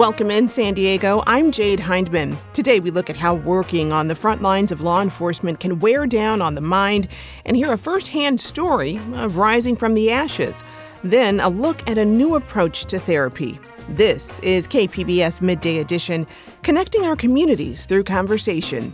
Welcome in, San Diego. I'm Jade Hindman. Today we look at how working on the front lines of law enforcement can wear down on the mind and hear a first-hand story of rising from the ashes. Then a look at a new approach to therapy. This is KPBS Midday Edition, connecting our communities through conversation.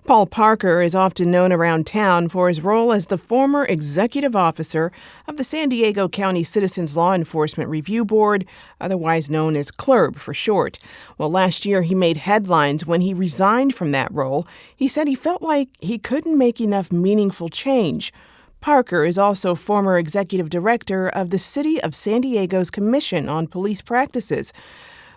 Paul Parker is often known around town for his role as the former executive officer of the San Diego County Citizens Law Enforcement Review Board, otherwise known as CLERB for short. Well, last year he made headlines when he resigned from that role. He said he felt like he couldn't make enough meaningful change. Parker is also former executive director of the City of San Diego's Commission on Police Practices.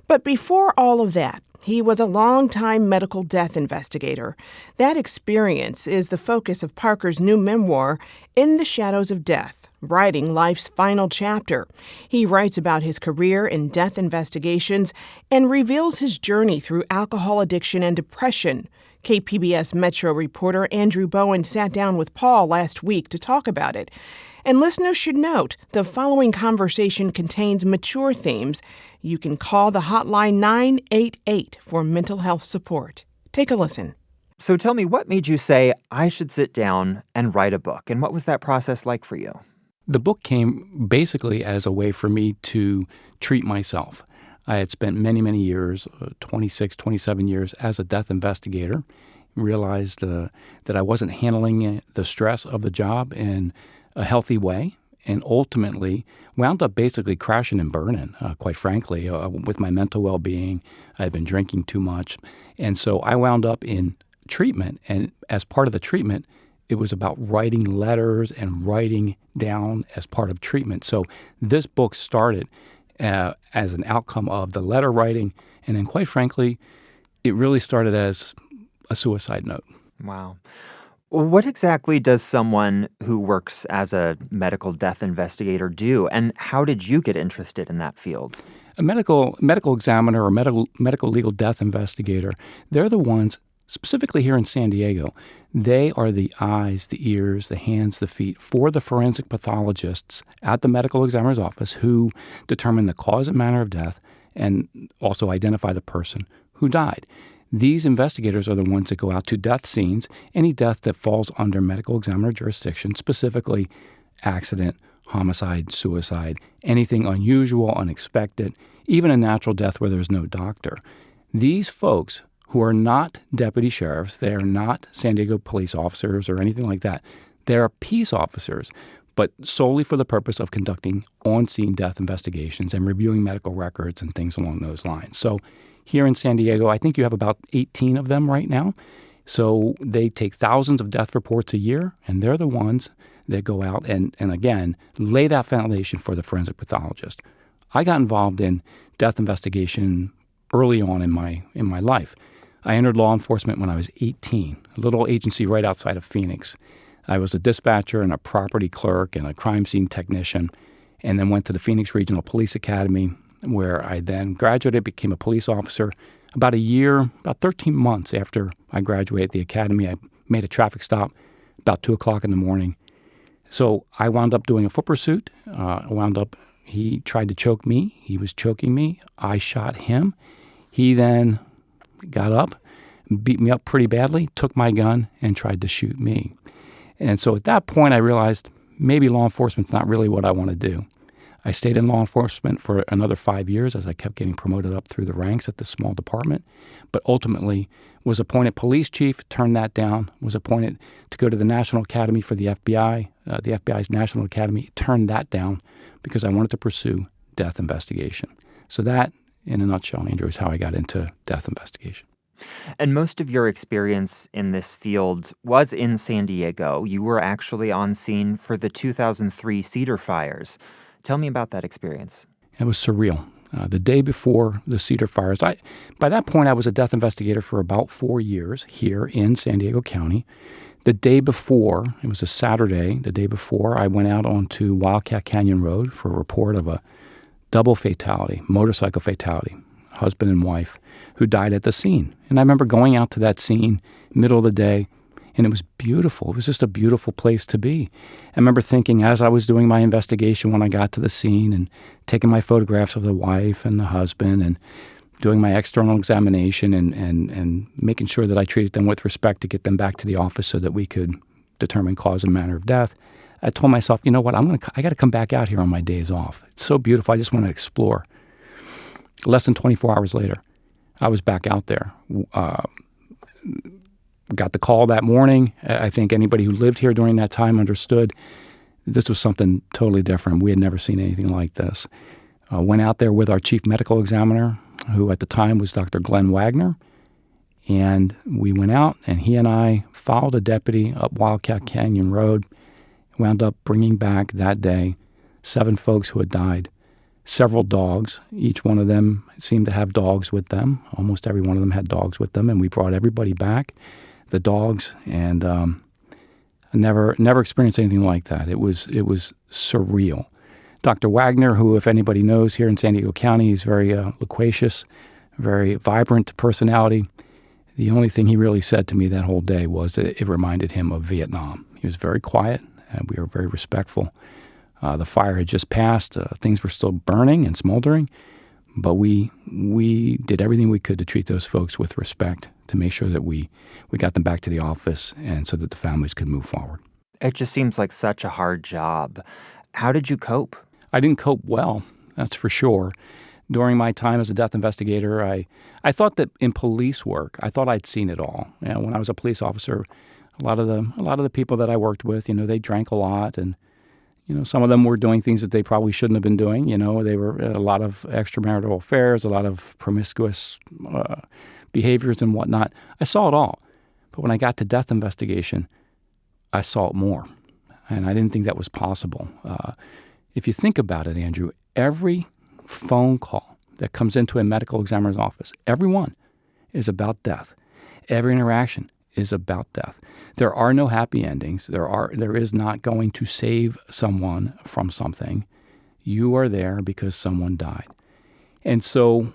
But before all of that, he was a longtime medical death investigator. That experience is the focus of Parker's new memoir, In the Shadows of Death, Writing Life's Final Chapter. He writes about his career in death investigations and reveals his journey through alcohol addiction and depression. KPBS Metro reporter Andrew Bowen sat down with Paul last week to talk about it. And listeners should note, the following conversation contains mature themes. You can call the hotline 988 for mental health support. Take a listen. So tell me, what made you say, I should sit down and write a book? And what was that process like for you? The book came basically as a way for me to treat myself. I had spent many years, 26, 27 years as a death investigator, realized that I wasn't handling the stress of the job in a healthy way, and ultimately wound up basically crashing and burning, quite frankly, with my mental well-being. I had been drinking too much, and so I wound up in treatment, and as part of the treatment, it was about writing letters and writing down as part of treatment. So this book started as an outcome of the letter writing, and then quite frankly, it really started as a suicide note. Wow. What exactly does someone who works as a medical death investigator do, and how did you get interested in that field? A medical examiner or medical legal death investigator, they're the ones, specifically here in San Diego, they are the eyes, the ears, the hands, the feet for the forensic pathologists at the medical examiner's office who determine the cause and manner of death and also identify the person who died. These investigators are the ones that go out to death scenes, any death that falls under medical examiner jurisdiction, specifically accident, homicide, suicide, anything unusual, unexpected, even a natural death where there's no doctor. These folks who are not deputy sheriffs, they are not San Diego police officers or anything like that. They are peace officers, but solely for the purpose of conducting on-scene death investigations and reviewing medical records and things along those lines. So here in San Diego, I think you have about 18 of them right now. So they take thousands of death reports a year, and they're the ones that go out and again, lay that foundation for the forensic pathologist. I got involved in death investigation early on in my life. I entered law enforcement when I was 18, a little agency right outside of Phoenix. I was a dispatcher and a property clerk and a crime scene technician, and then went to the Phoenix Regional Police Academy, where I then graduated, became a police officer. About 13 months after I graduated the academy, I made a traffic stop about 2 o'clock in the morning. So I wound up doing a foot pursuit. He tried to choke me. He was choking me. I shot him. He then got up, beat me up pretty badly, took my gun, and tried to shoot me. And so at that point, I realized maybe law enforcement's not really what I want to do. I stayed in law enforcement for another 5 years as I kept getting promoted up through the ranks at this small department, but ultimately was appointed police chief, turned that down, was appointed to go to the National Academy for the FBI, the FBI's National Academy, turned that down because I wanted to pursue death investigation. So that, in a nutshell, Andrew, is how I got into death investigation. And most of your experience in this field was in San Diego. You were actually on scene for the 2003 Cedar fires. Tell me about that experience. It was surreal. The day before the Cedar fires, by that point I was a death investigator for about 4 years here in San Diego County. The day before, it was a Saturday, the day before, I went out onto Wildcat Canyon Road for a report of a double fatality, motorcycle fatality, husband and wife, who died at the scene. And I remember going out to that scene, middle of the day, And it was beautiful. It was just a beautiful place to be. I remember thinking as I was doing my investigation when I got to the scene and taking my photographs of the wife and the husband and doing my external examination and making sure that I treated them with respect to get them back to the office so that we could determine cause and manner of death. I told myself, you know what, I got to come back out here on my days off. It's so beautiful. I just want to explore. Less than 24 hours later, I was back out there. Got the call that morning. I think anybody who lived here during that time understood this was something totally different. We had never seen anything like this. Went out there with our chief medical examiner, who at the time was Dr. Glenn Wagner, and we went out, and he and I followed a deputy up Wildcat Canyon Road, wound up bringing back that day 7 folks who had died, several dogs. Each one of them seemed to have dogs with them. Almost every one of them had dogs with them, and we brought everybody back, the dogs, and I never experienced anything like that. It was surreal. Dr. Wagner, who, if anybody knows here in San Diego County, is very loquacious, very vibrant personality. The only thing he really said to me that whole day was that it reminded him of Vietnam. He was very quiet, and we were very respectful. The fire had just passed. Things were still burning and smoldering, but we did everything we could to treat those folks with respect, to make sure that we got them back to the office and so that the families could move forward. It just seems like such a hard job. How did you cope? I didn't cope well, that's for sure. During my time as a death investigator, I thought that in police work, I thought I'd seen it all. You know, when I was a police officer, a lot of the people that I worked with, they drank a lot, and some of them were doing things that they probably shouldn't have been doing. They were a lot of extramarital affairs, a lot of promiscuous behaviors and whatnot. I saw it all. But when I got to death investigation, I saw it more. And I didn't think that was possible. If you think about it, Andrew, every phone call that comes into a medical examiner's office, every one is about death. Every interaction is about death. There are no happy endings. There is not going to save someone from something. You are there because someone died. And so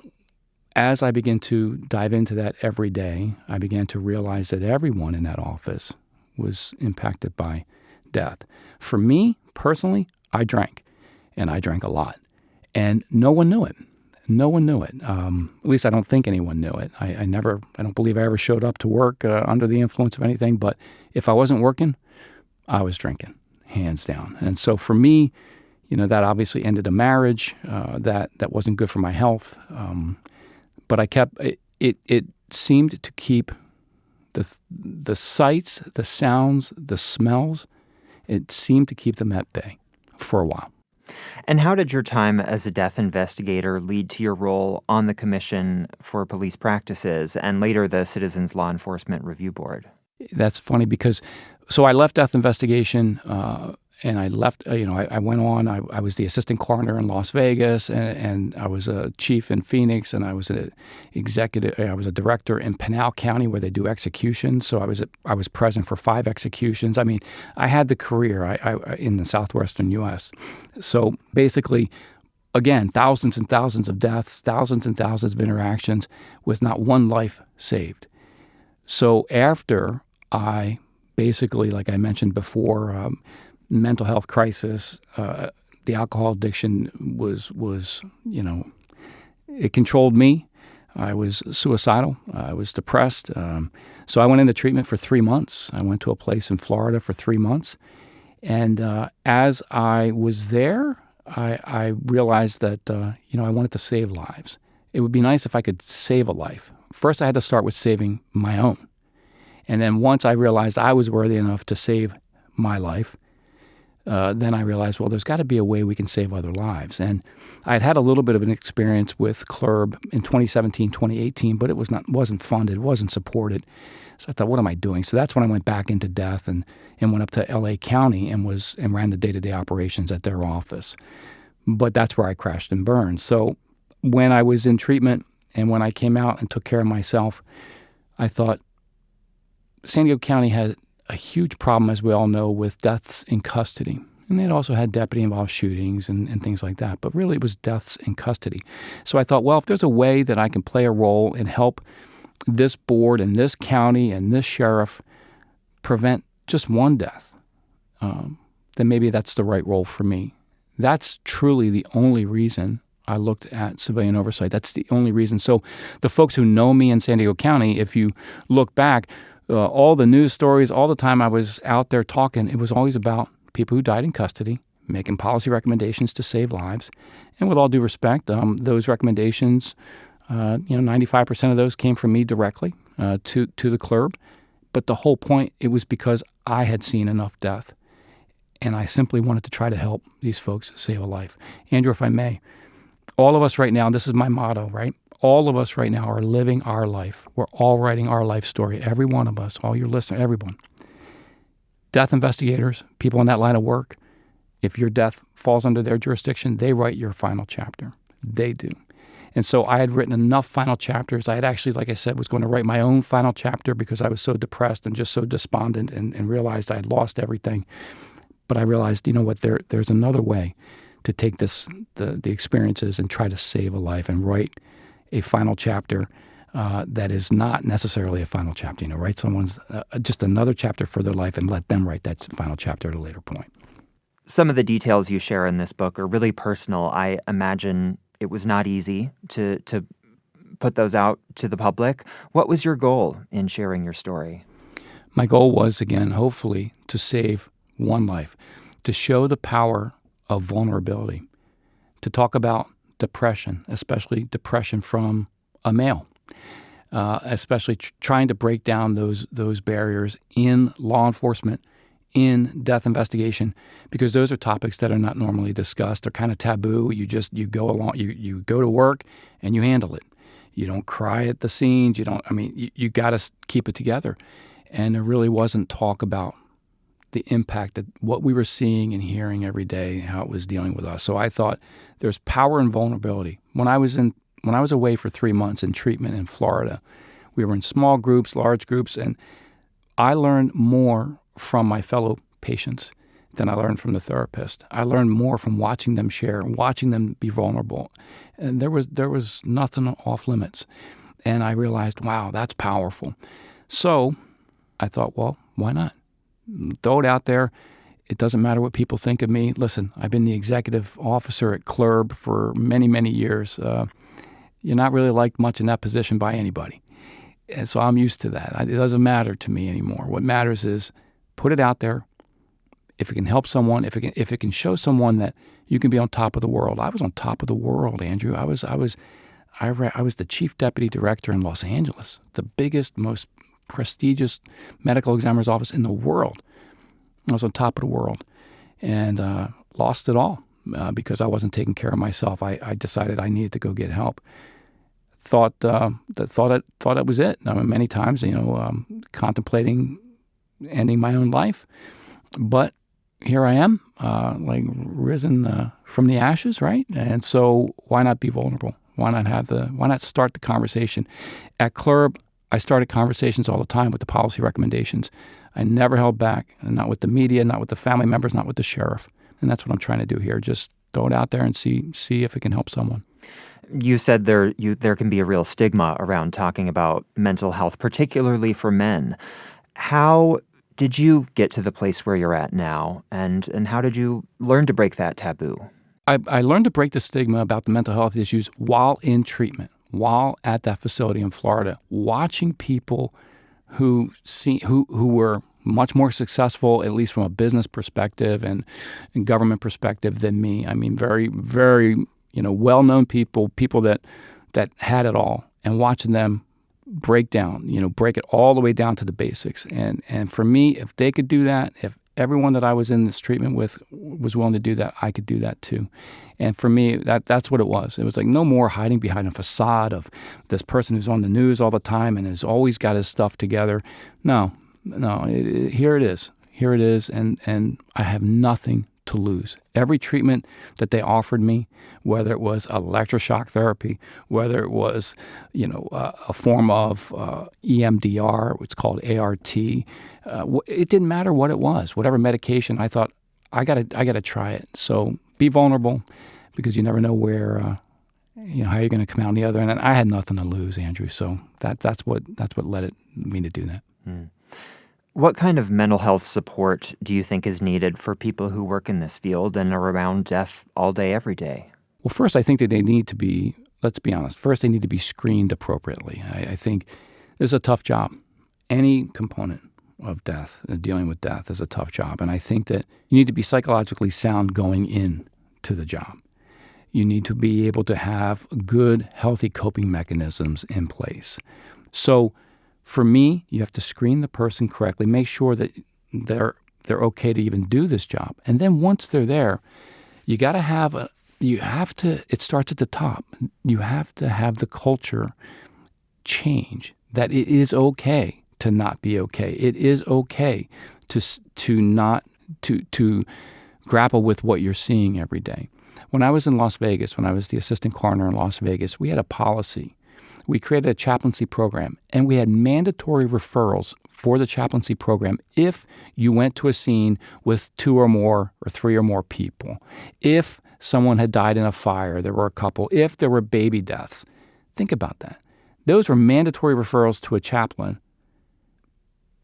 as I began to dive into that every day, I began to realize that everyone in that office was impacted by death. For me, personally, I drank, and I drank a lot. And no one knew it. No one knew it. At least I don't think anyone knew it. I don't believe I ever showed up to work under the influence of anything. But if I wasn't working, I was drinking, hands down. And so for me, that obviously ended a marriage. That wasn't good for my health. But I kept it seemed to keep the sights, the sounds, the smells. It seemed to keep them at bay for a while. And how did your time as a death investigator lead to your role on the Commission for Police Practices and later the Citizens Law Enforcement Review Board? That's funny because, so I left death investigation and I left, I went on, I was the assistant coroner in Las Vegas and I was a chief in Phoenix and I was a director in Pinal County where they do executions. So I was present for 5 executions. I mean, I had the career in the southwestern U.S. So basically, again, thousands and thousands of deaths, thousands and thousands of interactions with not one life saved. So after I basically, like I mentioned before, mental health crisis, the alcohol addiction was it controlled me. I was suicidal. I was depressed. So I went into treatment for 3 months. I went to a place in Florida for 3 months. And as I was there, I realized that, I wanted to save lives. It would be nice if I could save a life. First, I had to start with saving my own. And then once I realized I was worthy enough to save my life, then I realized, well, there's got to be a way we can save other lives. And I had a little bit of an experience with CLRB in 2017, 2018, but it wasn't funded, wasn't supported. So I thought, what am I doing? So that's when I went back into death and went up to L.A. County and ran the day-to-day operations at their office. But that's where I crashed and burned. So when I was in treatment and when I came out and took care of myself, I thought San Diego County had a huge problem, as we all know, with deaths in custody. And it also had deputy-involved shootings and things like that. But really, it was deaths in custody. So I thought, well, if there's a way that I can play a role and help this board and this county and this sheriff prevent just one death, then maybe that's the right role for me. That's truly the only reason I looked at civilian oversight. That's the only reason. So the folks who know me in San Diego County, if you look back, all the news stories, all the time I was out there talking, it was always about people who died in custody, making policy recommendations to save lives. And with all due respect, those recommendations, 95% of those came from me directly to the CLRB. But the whole point, it was because I had seen enough death. And I simply wanted to try to help these folks save a life. Andrew, if I may, all of us right now, and this is my motto, right? All of us right now are living our life. We're all writing our life story. Every one of us, all your listeners, everyone. Death investigators, people in that line of work, if your death falls under their jurisdiction, they write your final chapter. They do. And so I had written enough final chapters. I had actually, like I said, was going to write my own final chapter because I was so depressed and just so despondent and realized I had lost everything. But I realized, you know what, there's another way to take the experiences and try to save a life and write a final chapter that is not necessarily a final chapter. Write someone's just another chapter for their life and let them write that final chapter at a later point. Some of the details you share in this book are really personal. I imagine it was not easy to put those out to the public. What was your goal in sharing your story? My goal was, again, hopefully, to save one life, to show the power of vulnerability, to talk about depression, especially depression from a male, especially trying to break down those barriers in law enforcement, in death investigation, because those are topics that are not normally discussed. They're kind of taboo. You go along, you go to work and you handle it. You don't cry at the scenes. You got to keep it together. And there really wasn't talk about the impact that what we were seeing and hearing every day, how it was dealing with us. So I thought there's power in vulnerability. When I was away for 3 months in treatment in Florida, we were in small groups, large groups, and I learned more from my fellow patients than I learned from the therapist. I learned more from watching them share, watching them be vulnerable. And there was nothing off limits. And I realized, wow, that's powerful. So I thought, well, why not? Throw it out there. It doesn't matter what people think of me. Listen, I've been the executive officer at CLRB for many, many years. You're not really liked much in that position by anybody. And so I'm used to that. It doesn't matter to me anymore. What matters is put it out there. If it can help someone, if it can show someone that you can be on top of the world. I was on top of the world, Andrew. I was the chief deputy director in Los Angeles, the biggest, most prestigious medical examiner's office in the world. I was on top of the world and lost it all because I wasn't taking care of myself. I decided I needed to go get help. Thought it was it. Many times, contemplating ending my own life, but here I am, risen from the ashes, right? And so, why not be vulnerable? Why not start the conversation? At CLRB, I started conversations all the time with the policy recommendations. I never held back, not with the media, not with the family members, not with the sheriff. And that's what I'm trying to do here. Just throw it out there and see if it can help someone. You said there can be a real stigma around talking about mental health, particularly for men. How did you get to the place where you're at now, and how did you learn to break that taboo? I learned to break the stigma about the mental health issues while in treatment, while at that facility in Florida, watching people who were much more successful, at least from a business perspective and government perspective, than me. I mean, very, very well-known people that had it all, and watching them break it all the way down to the basics. And for me, if they could do that, if everyone that I was in this treatment with was willing to do that, I could do that too. And for me, that's what it was. It was like no more hiding behind a facade of this person who's on the news all the time and has always got his stuff together. No, here it is. Here it is, and I have nothing to lose. Every treatment that they offered me, whether it was electroshock therapy, whether it was, a form of EMDR, it's called ART, it didn't matter what it was. Whatever medication, I thought I gotta try it. So be vulnerable, because you never know where how you're going to come out on the other end. And I had nothing to lose, Andrew. So that's what led me to do that. What kind of mental health support do you think is needed for people who work in this field and are around death all day, every day? Well, first, I think that they need to be, let's be honest, first they need to be screened appropriately. I think this is a tough job. Any component of death, dealing with death, is a tough job. And I think that you need to be psychologically sound going in to the job. You need to be able to have good, healthy coping mechanisms in place. So for me, you have to screen the person correctly, make sure that they're okay to even do this job. And then once they're there, you got to have it starts at the top. You have to have the culture change, that it is okay to not be okay. It is okay to grapple with what you're seeing every day. When I was in Las Vegas, when I was the assistant coroner in Las Vegas, we had a policy. We created a chaplaincy program, and we had mandatory referrals for the chaplaincy program if you went to a scene with 2 or more or 3 or more people. If someone had died in a fire, there were a couple. If there were baby deaths. Think about that. Those were mandatory referrals to a chaplain.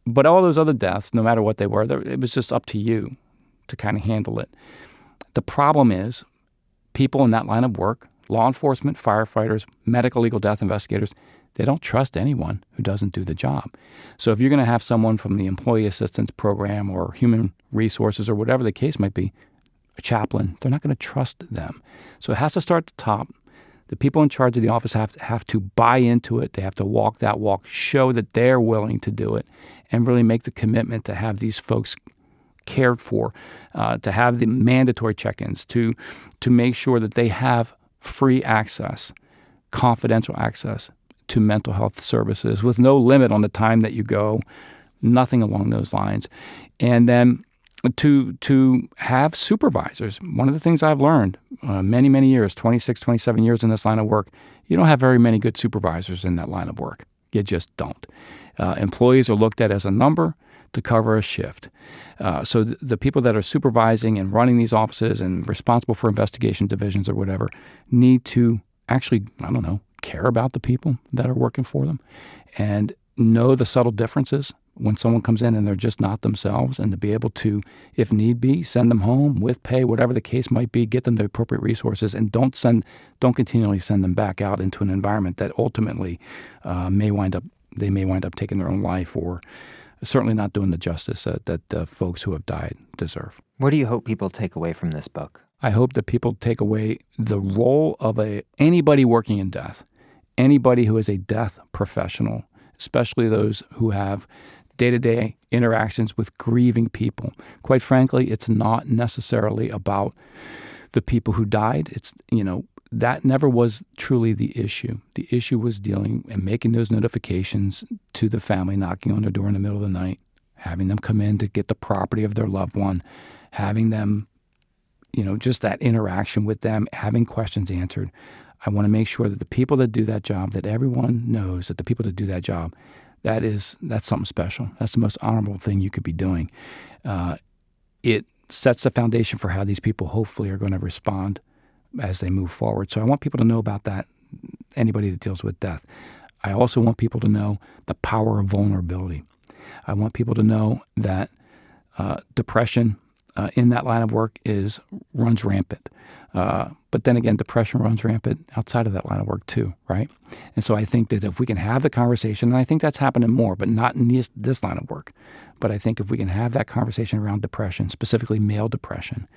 But all those other deaths, no matter what they were, it was just up to you to kind of handle it. The problem is people in that line of work, law enforcement, firefighters, medical legal death investigators, they don't trust anyone who doesn't do the job. So if you're going to have someone from the employee assistance program or human resources or whatever the case might be, a chaplain, they're not going to trust them. So it has to start at the top. The people in charge of the office have to buy into it. They have to walk that walk, show that they're willing to do it, and really make the commitment to have these folks cared for, to have the mandatory check-ins, to make sure that they have free access, confidential access to mental health services with no limit on the time that you go, nothing along those lines. And then to have supervisors. One of the things I've learned many, many years, 26, 27 years in this line of work, you don't have very many good supervisors in that line of work. You just don't. Employees are looked at as a number to cover a shift. So the people that are supervising and running these offices and responsible for investigation divisions or whatever need to actually, care about the people that are working for them and know the subtle differences when someone comes in and they're just not themselves, and to be able to, if need be, send them home with pay, whatever the case might be, get them the appropriate resources, and don't continually send them back out into an environment that ultimately may wind up taking their own life, or certainly not doing the justice that the folks who have died deserve. What do you hope people take away from this book? I hope that people take away the role of anybody working in death, anybody who is a death professional, especially those who have day-to-day interactions with grieving people. Quite frankly, it's not necessarily about the people who died. It's, that never was truly the issue. The issue was dealing and making those notifications to the family, knocking on their door in the middle of the night, having them come in to get the property of their loved one, having them, just that interaction with them, having questions answered. I want to make sure that the people that do that job, that everyone knows that the people that do that job, that's something special. That's the most honorable thing you could be doing. It sets the foundation for how these people hopefully are going to respond as they move forward. So I want people to know about that, anybody that deals with death. I also want people to know the power of vulnerability. I want people to know that depression in that line of work runs rampant. But then again, depression runs rampant outside of that line of work too, right? And so I think that if we can have the conversation, and I think that's happening more, but not in this line of work, but I think if we can have that conversation around depression, specifically male depression,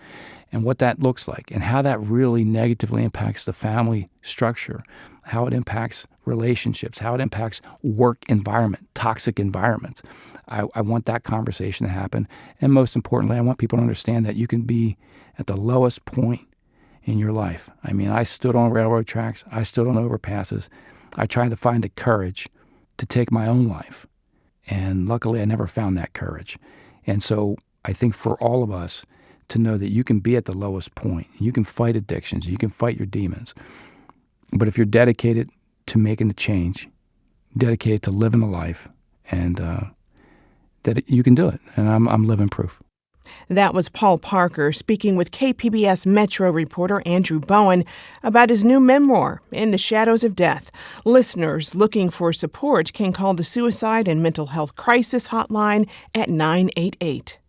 and what that looks like, and how that really negatively impacts the family structure, how it impacts relationships, how it impacts work environment, toxic environments. I want that conversation to happen. And most importantly, I want people to understand that you can be at the lowest point in your life. I mean, I stood on railroad tracks. I stood on overpasses. I tried to find the courage to take my own life. And luckily, I never found that courage. And so I think for all of us to know that you can be at the lowest point, you can fight addictions, you can fight your demons. But if you're dedicated to making the change, dedicated to living a life, and that you can do it. And I'm living proof. That was Paul Parker speaking with KPBS Metro reporter Andrew Bowen about his new memoir, In the Shadows of Death. Listeners looking for support can call the Suicide and Mental Health Crisis Hotline at 988.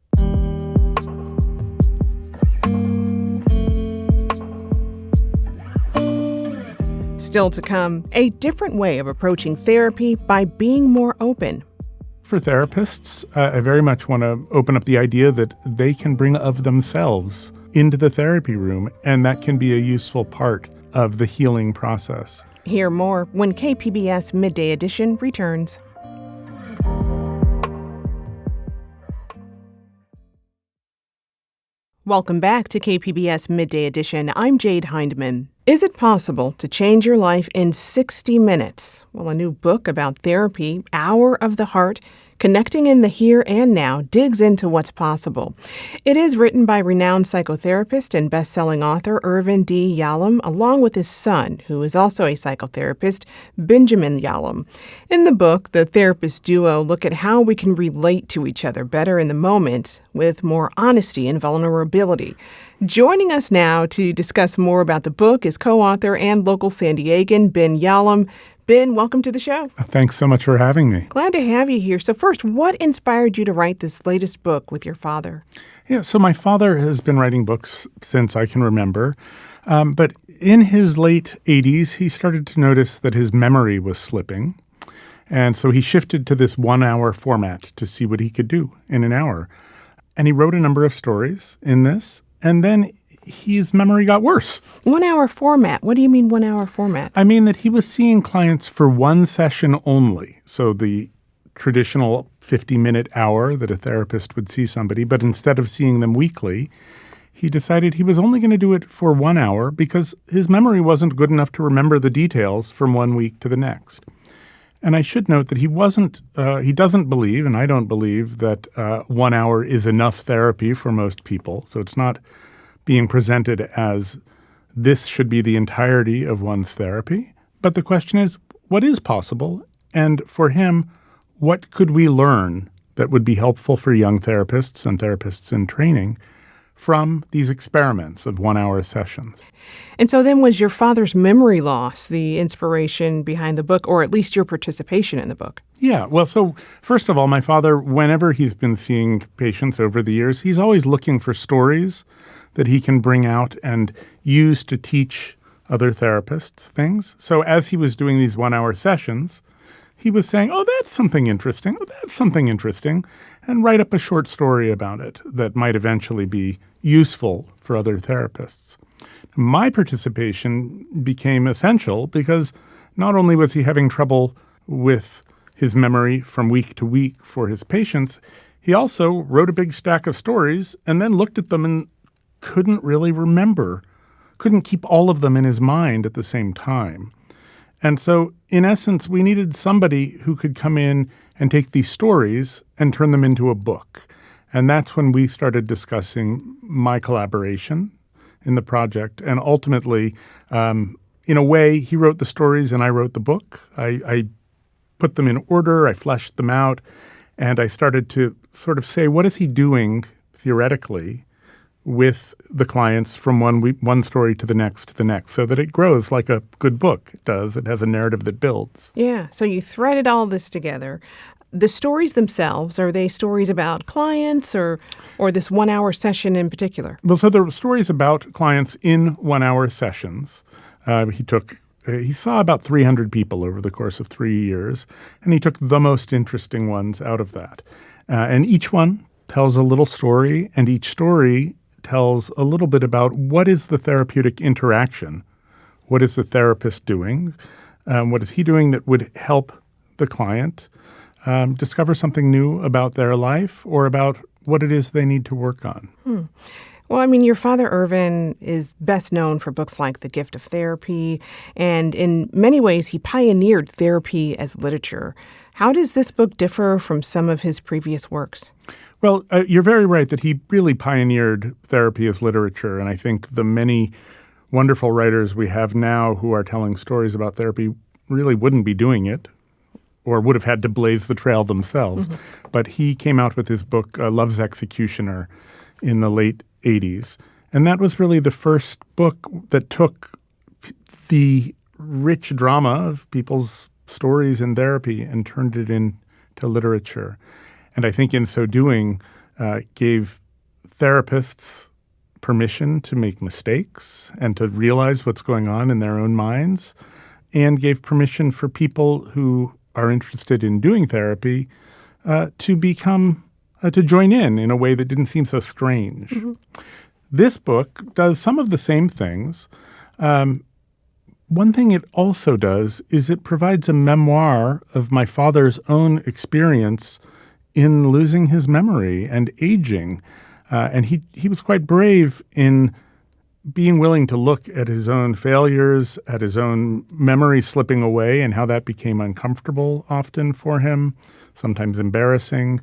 Still to come, a different way of approaching therapy by being more open. For therapists, I very much want to open up the idea that they can bring of themselves into the therapy room, and that can be a useful part of the healing process. Hear more when KPBS Midday Edition returns. Welcome back to KPBS Midday Edition. I'm Jade Hindman. Is it possible to change your life in 60 minutes? Well, a new book about therapy, Hour of the Heart, Connecting in the Here and Now, digs into what's possible. It is written by renowned psychotherapist and best-selling author Irvin D. Yalom, along with his son, who is also a psychotherapist, Benjamin Yalom. In the book, the therapist duo look at how we can relate to each other better in the moment with more honesty and vulnerability. Joining us now to discuss more about the book is co-author and local San Diegan, Ben Yalom. Ben, welcome to the show. Thanks so much for having me. Glad to have you here. So first, what inspired you to write this latest book with your father? Yeah, so my father has been writing books since I can remember. But in his late 80s, he started to notice that his memory was slipping. And so he shifted to this 1-hour format to see what he could do in an hour. And he wrote a number of stories in this. And then his memory got worse. 1-hour format. What do you mean 1-hour format? I mean that he was seeing clients for one session only. So the traditional 50-minute hour that a therapist would see somebody, but instead of seeing them weekly, he decided he was only going to do it for 1 hour because his memory wasn't good enough to remember the details from one week to the next. And I should note that he doesn't believe, and I don't believe, that 1 hour is enough therapy for most people. So it's not being presented as this should be the entirety of one's therapy. But the question is, what is possible? And for him, what could we learn that would be helpful for young therapists and therapists in training from these experiments of 1-hour sessions? And so then was your father's memory loss the inspiration behind the book, or at least your participation in the book? Yeah. Well, so first of all, my father, whenever he's been seeing patients over the years, he's always looking for stories that he can bring out and use to teach other therapists things. So as he was doing these 1-hour sessions, he was saying, oh, that's something interesting. Oh, that's something interesting. And write up a short story about it that might eventually be useful for other therapists. My participation became essential because not only was he having trouble with his memory from week to week for his patients, he also wrote a big stack of stories and then looked at them and couldn't really remember, couldn't keep all of them in his mind at the same time. And so, in essence, we needed somebody who could come in and take these stories and turn them into a book. And that's when we started discussing my collaboration in the project. And ultimately, in a way, he wrote the stories and I wrote the book. I put them in order, I fleshed them out, and I started to sort of say, what is he doing theoretically with the clients from one story to the next, so that it grows like a good book does. It has a narrative that builds. Yeah, so you threaded all this together. The stories themselves, are they stories about clients or this 1-hour session in particular? Well, so there were stories about clients in 1-hour sessions. He saw about 300 people over the course of 3 years, and he took the most interesting ones out of that. And each one tells a little story, and each story tells a little bit about what is the therapeutic interaction, what is the therapist doing, what is he doing that would help the client discover something new about their life or about what it is they need to work on. Well, I mean, your father, Irvin, is best known for books like The Gift of Therapy, and in many ways, he pioneered therapy as literature. How does this book differ from some of his previous works? Well, you're very right that he really pioneered therapy as literature, and I think the many wonderful writers we have now who are telling stories about therapy really wouldn't be doing it or would have had to blaze the trail themselves. Mm-hmm. But he came out with his book, Love's Executioner, in the late 80s. And that was really the first book that took the rich drama of people's stories in therapy and turned it into literature. And I think in so doing, gave therapists permission to make mistakes and to realize what's going on in their own minds, and gave permission for people who are interested in doing therapy to join in a way that didn't seem so strange. Mm-hmm. This book does some of the same things. One thing it also does is it provides a memoir of my father's own experience in losing his memory and aging. And he was quite brave in being willing to look at his own failures, at his own memory slipping away, and how that became uncomfortable often for him, sometimes embarrassing.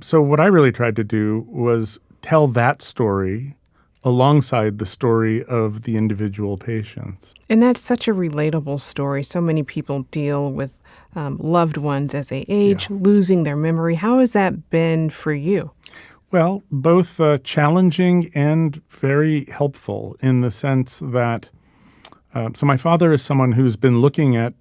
So what I really tried to do was tell that story alongside the story of the individual patients. And that's such a relatable story. So many people deal with loved ones as they age, losing their memory. How has that been for you? Well, both challenging and very helpful in the sense that so my father is someone who's been looking at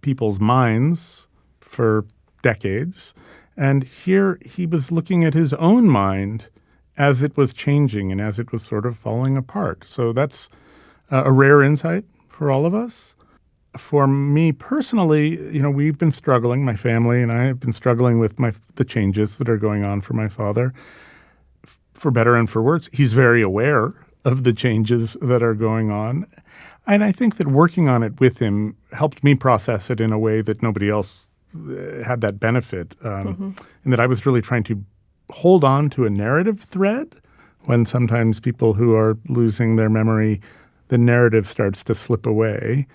people's minds for decades, and here he was looking at his own mind as it was changing and as it was sort of falling apart. So that's a rare insight for all of us. For me personally, we've been struggling, my family and I have been struggling with the changes that are going on for my father. For better and for worse, he's very aware of the changes that are going on. And I think that working on it with him helped me process it in a way that nobody else had that benefit. And that I was really trying to hold on to a narrative thread when sometimes people who are losing their memory, the narrative starts to slip away.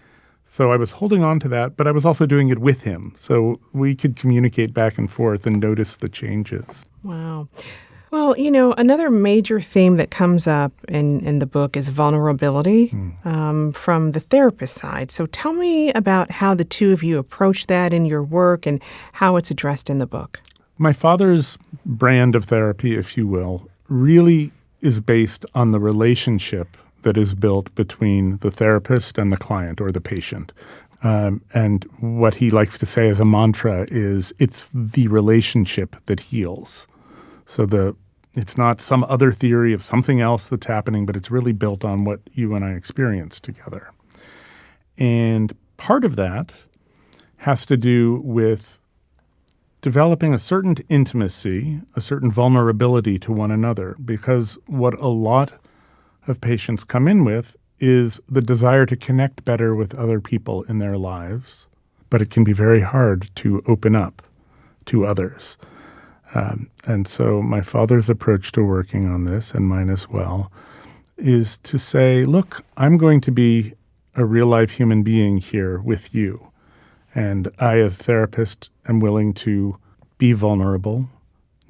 So I was holding on to that, but I was also doing it with him. So we could communicate back and forth and notice the changes. Wow. Well, another major theme that comes up in the book is vulnerability from the therapist side. So tell me about how the two of you approach that in your work and how it's addressed in the book. My father's brand of therapy, if you will, really is based on the relationship that is built between the therapist and the client or the patient. And what he likes to say as a mantra is it's the relationship that heals. So it's not some other theory of something else that's happening, but it's really built on what you and I experience together. And part of that has to do with developing a certain intimacy, a certain vulnerability to one another, because what a lot of patients come in with is the desire to connect better with other people in their lives, but it can be very hard to open up to others. And so my father's approach to working on this, and mine as well, is to say, look, I'm going to be a real-life human being here with you. And I, as a therapist, am willing to be vulnerable,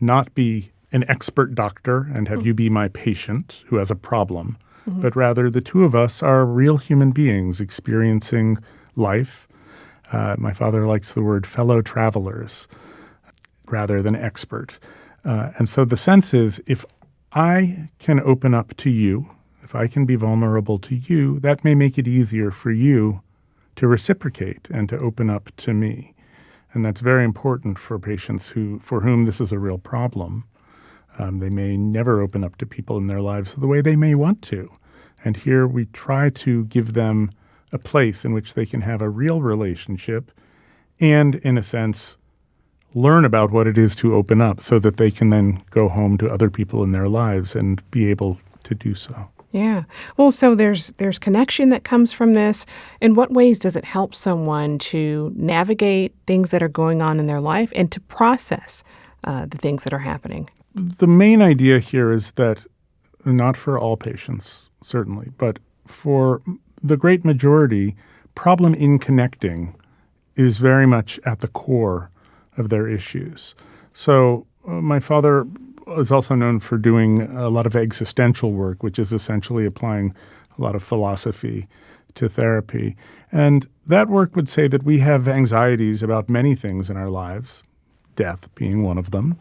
not be an expert doctor and have you be my patient who has a problem, but rather the two of us are real human beings experiencing life. My father likes the word fellow travelers rather than expert. And so the sense is if I can open up to you, if I can be vulnerable to you, that may make it easier for you to reciprocate and to open up to me. And that's very important for patients for whom this is a real problem. They may never open up to people in their lives the way they may want to. And here we try to give them a place in which they can have a real relationship and, in a sense, learn about what it is to open up so that they can then go home to other people in their lives and be able to do so. Yeah. Well, so there's connection that comes from this. In what ways does it help someone to navigate things that are going on in their life and to process the things that are happening? The main idea here is that, not for all patients, certainly, but for the great majority, problem in connecting is very much at the core of their issues. So my father is also known for doing a lot of existential work, which is essentially applying a lot of philosophy to therapy. And that work would say that we have anxieties about many things in our lives, death being one of them.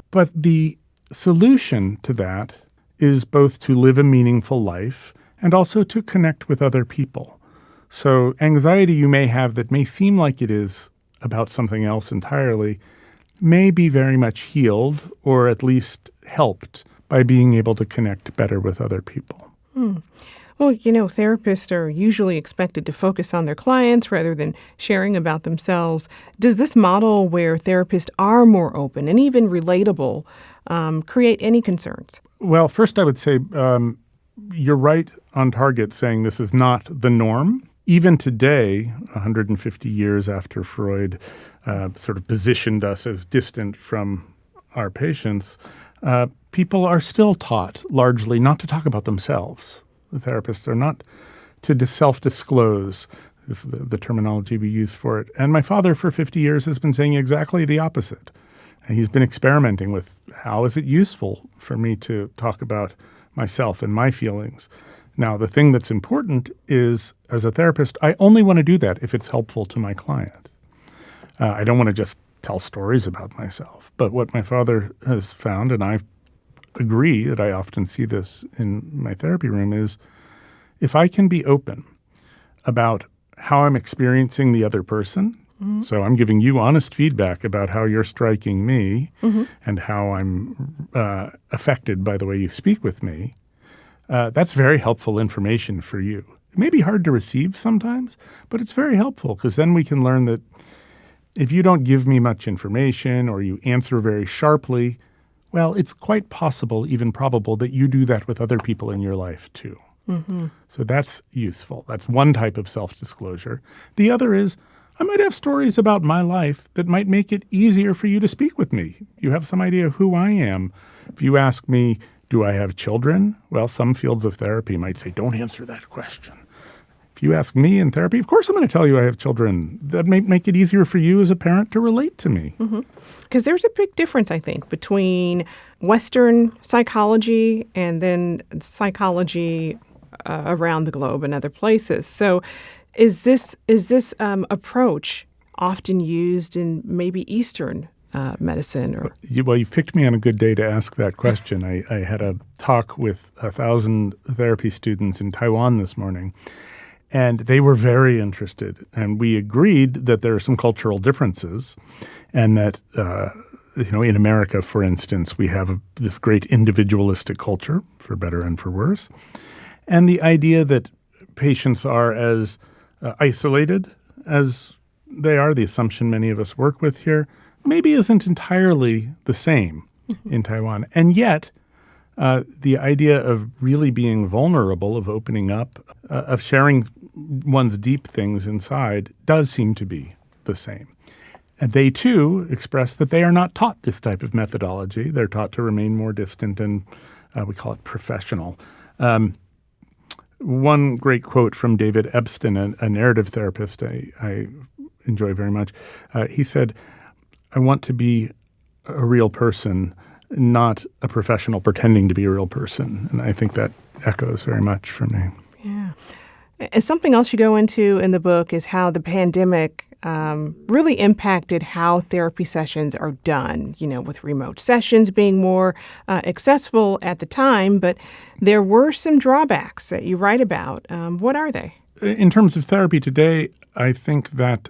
But the solution to that is both to live a meaningful life and also to connect with other people. So anxiety you may have that may seem like it is about something else entirely may be very much healed or at least helped by being able to connect better with other people. Well, therapists are usually expected to focus on their clients rather than sharing about themselves. Does this model where therapists are more open and even relatable create any concerns? Well, first I would say you're right on target saying this is not the norm. Even today, 150 years after Freud sort of positioned us as distant from our patients, people are still taught largely not to talk about themselves. The therapists are not to self-disclose, is the terminology we use for it. And my father for 50 years has been saying exactly the opposite. And he's been experimenting with how is it useful for me to talk about myself and my feelings. Now, the thing that's important is, as a therapist, I only want to do that if it's helpful to my client. I don't want to just tell stories about myself. But what my father has found, and I agree that I often see this in my therapy room, is if I can be open about how I'm experiencing the other person, so I'm giving you honest feedback about how you're striking me and how I'm affected by the way you speak with me, that's very helpful information for you. It may be hard to receive sometimes, but it's very helpful because then we can learn that if you don't give me much information or you answer very sharply, well, it's quite possible, even probable, that you do that with other people in your life too. So that's useful. That's one type of self-disclosure. The other is I might have stories about my life that might make it easier for you to speak with me. You have some idea of who I am. If you ask me, do I have children? Well, some fields of therapy might say, don't answer that question. If you ask me in therapy, of course I'm going to tell you I have children. That may make it easier for you as a parent to relate to me. Because there's a big difference, I think, between Western psychology and then psychology around the globe and other places. So is this approach often used in maybe Eastern medicine? Or Well, you've picked me on a good day to ask that question. I had a talk with 1,000 therapy students in Taiwan this morning, and they were very interested. And we agreed that there are some cultural differences and that, in America, for instance, we have this great individualistic culture, for better and for worse. And the idea that patients are as isolated as they are, the assumption many of us work with here, maybe isn't entirely the same in Taiwan. And yet, the idea of really being vulnerable, of opening up, of sharing one's deep things inside does seem to be the same. And they, too, express that they are not taught this type of methodology. They're taught to remain more distant and we call it professional. One great quote from David Epstein, a narrative therapist I enjoy very much. He said, I want to be a real person, not a professional pretending to be a real person. And I think that echoes very much for me. Yeah. And something else you go into in the book is how the pandemic really impacted how therapy sessions are done, with remote sessions being more accessible at the time. But there were some drawbacks that you write about. What are they? In terms of therapy today, I think that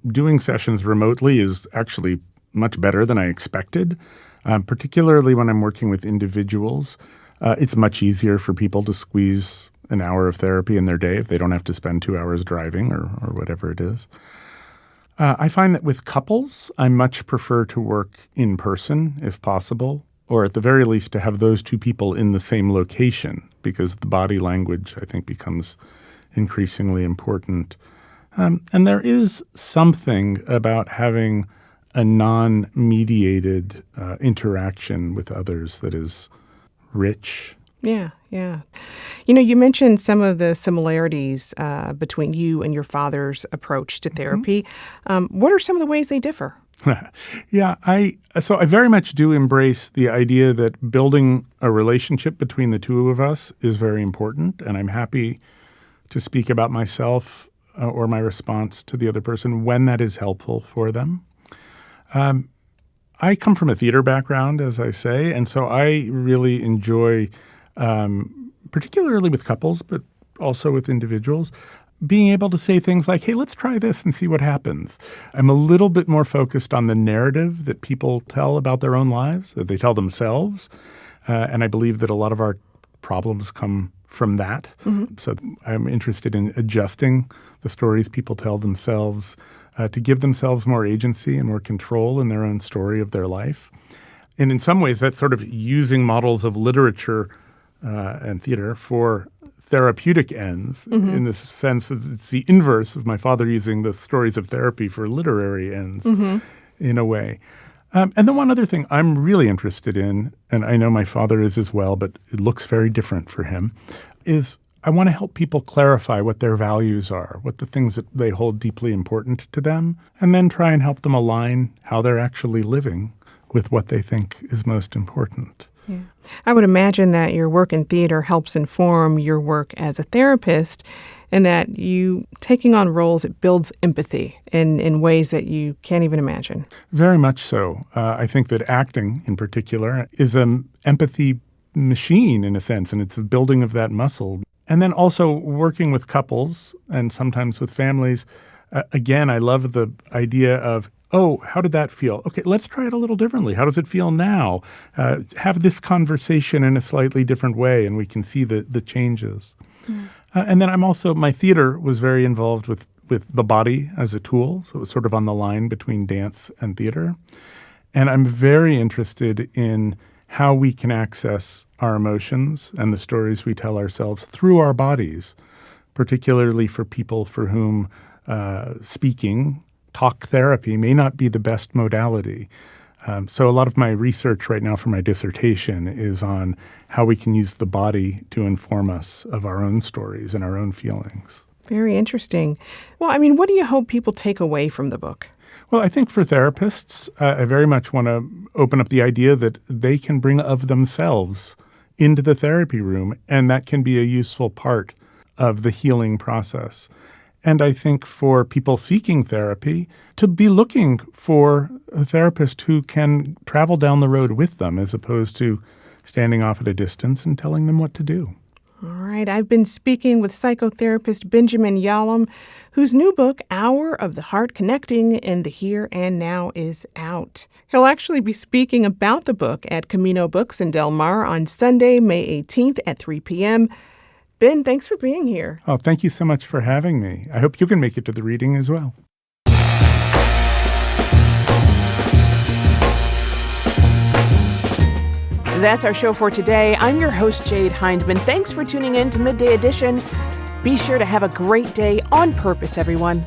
doing sessions remotely is actually much better than I expected, particularly when I'm working with individuals. It's much easier for people to squeeze an hour of therapy in their day if they don't have to spend 2 hours driving or whatever it is. I find that with couples, I much prefer to work in person if possible, or at the very least to have those two people in the same location because the body language, I think, becomes increasingly important. And there is something about having a non-mediated interaction with others that is rich. Yeah. You mentioned some of the similarities between you and your father's approach to therapy. What are some of the ways they differ? Yeah, I very much do embrace the idea that building a relationship between the two of us is very important, and I'm happy to speak about myself or my response to the other person when that is helpful for them. I come from a theater background, as I say, and so I really enjoy, particularly with couples, but also with individuals, being able to say things like, hey, let's try this and see what happens. I'm a little bit more focused on the narrative that people tell about their own lives, that they tell themselves. And I believe that a lot of our problems come from that. Mm-hmm. So I'm interested in adjusting the stories people tell themselves to give themselves more agency and more control in their own story of their life. And in some ways, that's sort of using models of literature and theater for therapeutic ends. Mm-hmm. In the sense that it's the inverse of my father using the stories of therapy for literary ends, mm-hmm. in a way. And then one other thing I'm really interested in, and I know my father is as well, but it looks very different for him, is I want to help people clarify what their values are, what the things that they hold deeply important to them, and then try and help them align how they're actually living with what they think is most important. Yeah. I would imagine that your work in theater helps inform your work as a therapist, and that you taking on roles, it builds empathy in ways that you can't even imagine. Very much so. I think that acting in particular is an empathy machine in a sense, and it's a building of that muscle. And then also working with couples and sometimes with families. Again, I love the idea of, oh, how did that feel? Okay, let's try it a little differently. How does it feel now? Have this conversation in a slightly different way, and we can see the changes. Mm. And then my theater was very involved with the body as a tool. So it was sort of on the line between dance and theater. And I'm very interested in how we can access our emotions and the stories we tell ourselves through our bodies, particularly for people for whom speaking, talk therapy may not be the best modality. So a lot of my research right now for my dissertation is on how we can use the body to inform us of our own stories and our own feelings. Very interesting. Well, I mean, what do you hope people take away from the book? Well, I think for therapists, I very much want to open up the idea that they can bring of themselves into the therapy room, and that can be a useful part of the healing process. And I think for people seeking therapy, to be looking for a therapist who can travel down the road with them as opposed to standing off at a distance and telling them what to do. All right. I've been speaking with psychotherapist Benjamin Yalom, whose new book, Hour of the Heart Connecting in the Here and Now, is out. He'll actually be speaking about the book at Camino Books in Del Mar on Sunday, May 18th at 3 p.m. Ben, thanks for being here. Oh, thank you so much for having me. I hope you can make it to the reading as well. That's our show for today. I'm your host, Jade Hindman. Thanks for tuning in to Midday Edition. Be sure to have a great day on purpose, everyone.